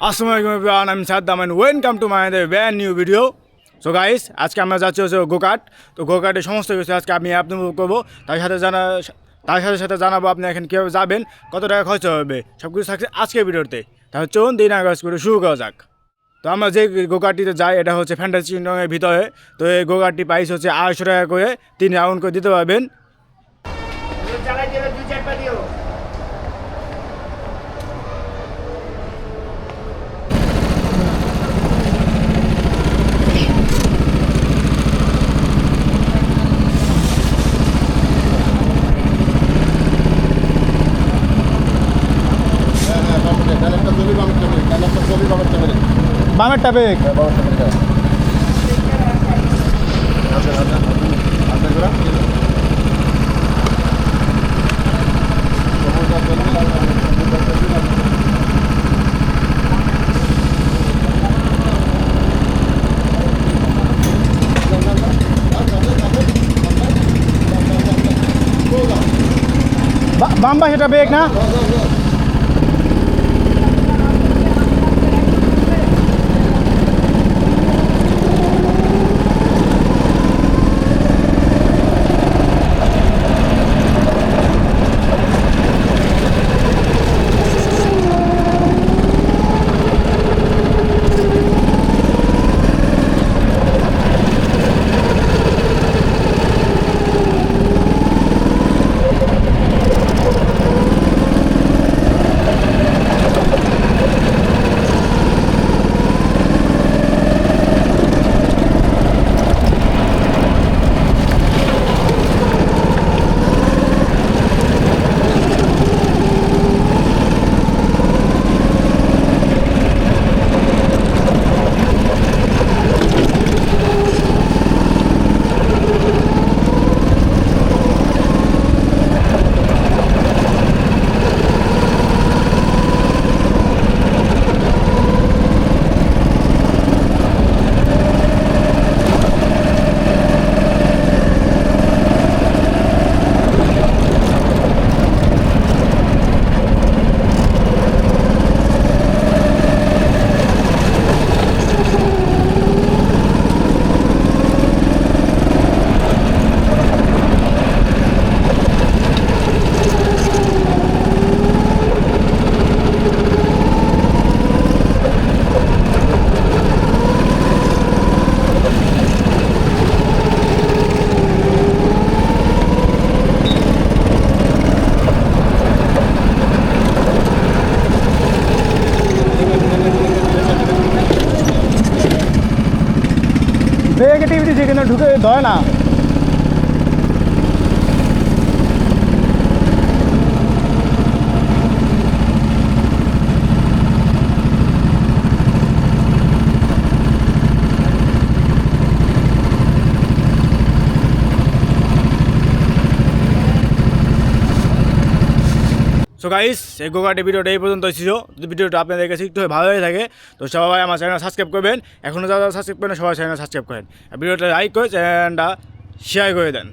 আসসালামু আলাইকুম এভরিওয়ান, আমি Saddam and welcome to my brand new video. So guys, আজকে আমরা যাচ্ছি হচ্ছে গোকার্ট। তো গোকার্টের সমস্ত কিছু আজকে আমি আপনাদের করবো। তার সাথে জানাবো আপনি এখন কীভাবে যাবেন, কত টাকা খরচ হবে, সব কিছু থাকছে আজকের ভিডিওতে। তাহলে চলুন দিন আগে করে শুরু করা যাক। তো আমরা যে গোকার্টটিতে যাই এটা হচ্ছে ফ্যান্টাসি রঙের ভিতরে। তো এই গোকার্টটি প্রাইস হচ্ছে 250 টাকা করে, 3 রাউন্ড করে দিতে পারবেন। বামের টাবে বাম পাশে টাবে না। ব্রেকে টিভি দিচ্ছে কিন্তু ঢুকে ধরে না। সো গাইস, এই গোকার্টের ভিডিওটা এই পর্যন্ত ছিল। যদি ভিডিওটা আপনাদের কাছে একটু ভালো হয়ে থাকে তো সবাই আমার চ্যানেল সাবস্ক্রাইব করবেন। এখনও যারা সাবস্ক্রাইব করেন সবাই চ্যানেল সাবস্ক্রাইব করেন, ভিডিওটা লাইক করে চ্যানেলটা শেয়ার করে দেন।